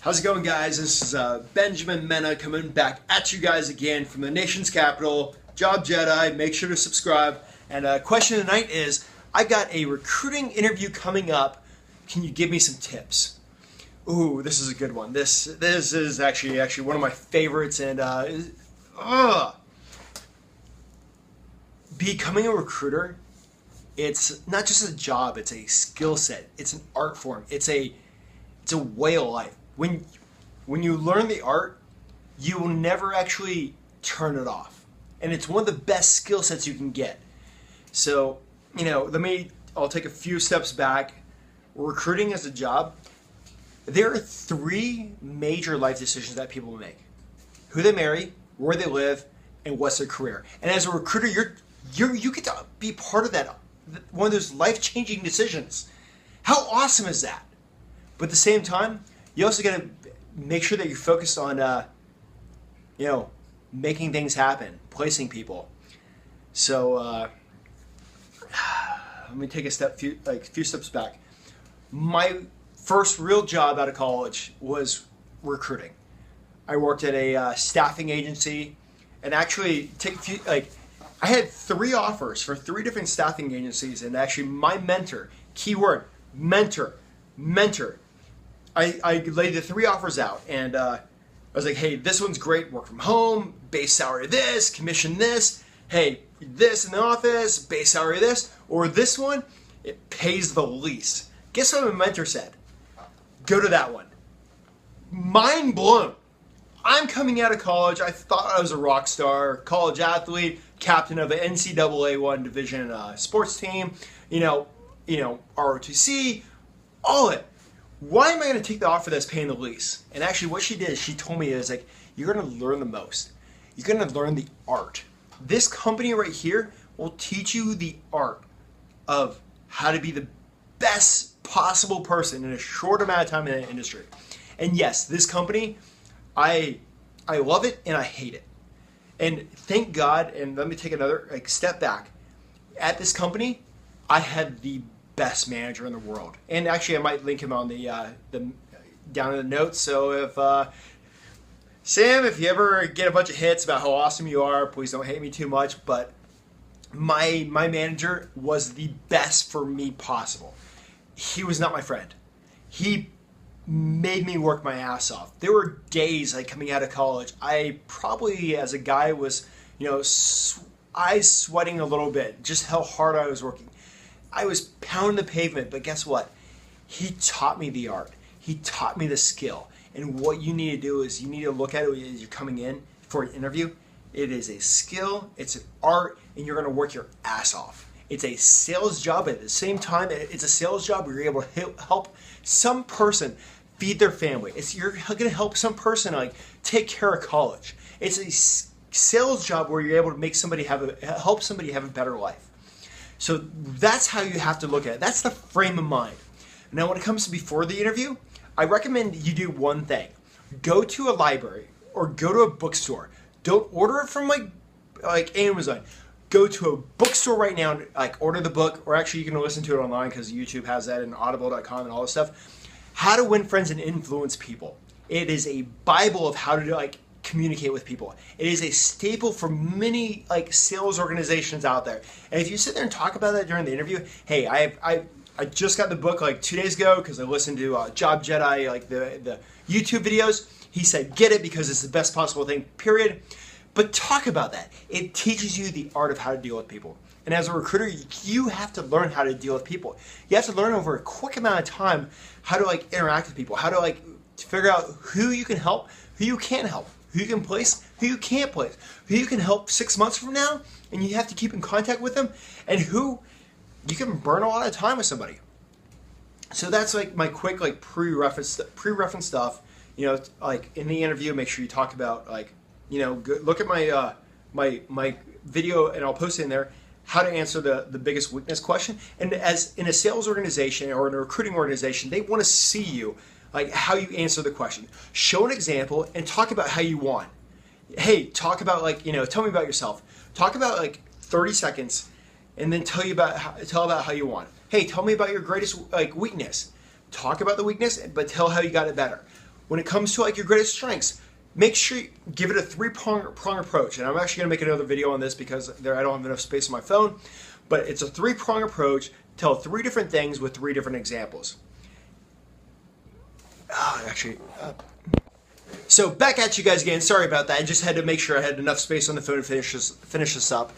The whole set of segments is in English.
How's it going, guys? This is Benjamin Mena coming back at you guys again from the nation's capital, Job Jedi. Make sure to subscribe. And question tonight is, I got a recruiting interview coming up. Can you give me some tips? Ooh, this is a good one. This is actually one of my favorites. And becoming a recruiter, it's not just a job. It's a skill set. It's an art form. It's a way of life. When you learn the art, you will never actually turn it off. And it's one of the best skill sets you can get. So, I'll take a few steps back. Recruiting as a job, there are three major life decisions that people make: who they marry, where they live, and what's their career. And as a recruiter, you get to be part of that, one of those life-changing decisions. How awesome is that? But at the same time, you also got to make sure that you're focused on, making things happen, placing people. So let me take a few steps back. My first real job out of college was recruiting. I worked at a staffing agency, and actually I had 3 offers for 3 different staffing agencies, and actually my mentor, keyword, mentor. I laid the 3 offers out, and I was like, hey, this one's great, work from home, base salary this, commission this, hey, this in the office, base salary this, or this one, it pays the least. Guess what my mentor said? Go to that one. Mind blown. I'm coming out of college. I thought I was a rock star, college athlete, captain of an NCAA 1 division sports team, ROTC, all it. Why am I going to take the offer that's paying the least? And actually what she did is she told me is like, you're going to learn the most. You're going to learn the art. This company right here will teach you the art of how to be the best possible person in a short amount of time in the industry. And yes, this company, I love it and I hate it. And thank God, and let me take another step back. At this company, I had the best manager in the world. And actually I might link him on the down in the notes. So if Sam, if you ever get a bunch of hits about how awesome you are, please don't hate me too much. But my manager was the best for me possible. He was not my friend. He made me work my ass off. There were days coming out of college, I probably as a guy was, eyes sweating a little bit, just how hard I was working. I was pounding the pavement, but guess what? He taught me the art. He taught me the skill. And what you need to do is you need to look at it as you're coming in for an interview. It is a skill, it's an art, and you're going to work your ass off. It's a sales job. At the same time, it's a sales job where you're able to help some person feed their family. You're going to help some person take care of college. It's a sales job where you're able to make help somebody have a better life. So that's how you have to look at it. That's the frame of mind. Now, when it comes to before the interview, I recommend you do one thing. Go to a library or go to a bookstore. Don't order it from Amazon. Go to a bookstore right now and order the book, or actually you can listen to it online because YouTube has that and audible.com and all this stuff. How to Win Friends and Influence People. It is a Bible of how to communicate with people. It is a staple for many sales organizations out there. And if you sit there and talk about that during the interview, hey, I just got the book 2 days ago because I listened to Job Jedi, the YouTube videos. He said, get it because it's the best possible thing, period. But talk about that. It teaches you the art of how to deal with people. And as a recruiter, you have to learn how to deal with people. You have to learn over a quick amount of time how to interact with people, how to figure out who you can help, who you can't help, who you can place, who you can't place, who you can help 6 months from now, and you have to keep in contact with them, and who you can burn a lot of time with somebody. So that's my quick pre-reference stuff. In the interview, make sure you talk about look at my video, and I'll post it in there, how to answer the biggest weakness question. And as in a sales organization or in a recruiting organization, they want to see you how you answer the question. Show an example and talk about how you won. Hey, talk about tell me about yourself. Talk about 30 seconds, and then tell about how you won. Hey, tell me about your greatest weakness. Talk about the weakness, but tell how you got it better. when it comes to like your greatest strengths, make sure you give it a three-prong approach. And I'm actually going to make another video on this because I don't have enough space on my phone. But it's a three-prong approach. Tell 3 different things with 3 different examples. So back at you guys again. Sorry about that. I just had to make sure I had enough space on the phone to finish this up.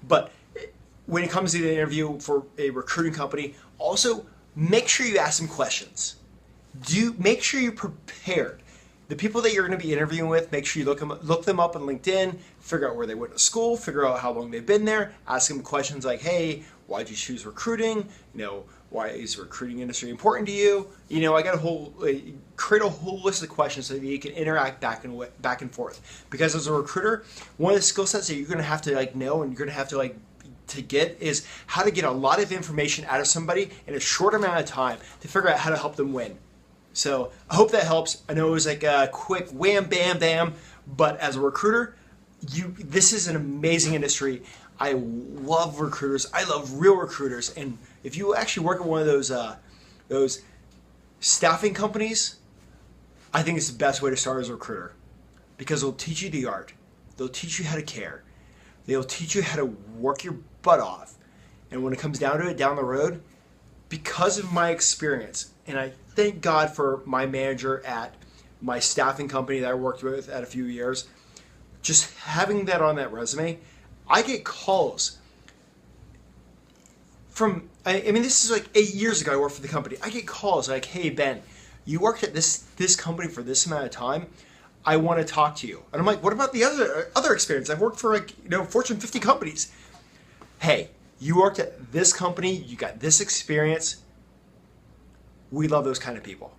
But when it comes to the interview for a recruiting company, also make sure you ask them questions. Make sure you're prepared. The people that you're going to be interviewing with, make sure you look them up on LinkedIn, figure out where they went to school, figure out how long they've been there, ask them questions like, hey, why'd you choose recruiting? Why is the recruiting industry important to you? I got create a whole list of questions so that you can interact back and forth. Because as a recruiter, one of the skill sets that you're going to have to know and you're going to have to get is how to get a lot of information out of somebody in a short amount of time to figure out how to help them win. So I hope that helps. I know it was like a quick wham, bam, bam, but as a recruiter, this is an amazing industry. I love recruiters. I love real recruiters. And if you actually work at one of those staffing companies, I think it's the best way to start as a recruiter because they'll teach you the art. They'll teach you how to care. They'll teach you how to work your butt off. And when it comes down to it down the road, because of my experience, and I thank God for my manager at my staffing company that I worked with at a few years, just having that on that resume, I get calls from, this is like 8 years ago I worked for the company. I get calls like, hey Ben, you worked at this company for this amount of time. I want to talk to you. And I'm like, what about the other experience? I've worked for Fortune 50 companies. Hey, you worked at this company, you got this experience. We love those kind of people.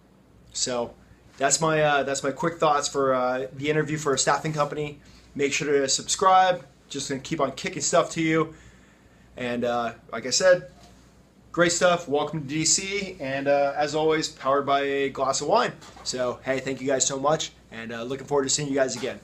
So that's my quick thoughts for the interview for a staffing company. Make sure to subscribe. Just gonna keep on kicking stuff to you. And like I said, great stuff. Welcome to DC. And as always, powered by a glass of wine. So hey, thank you guys so much. And looking forward to seeing you guys again.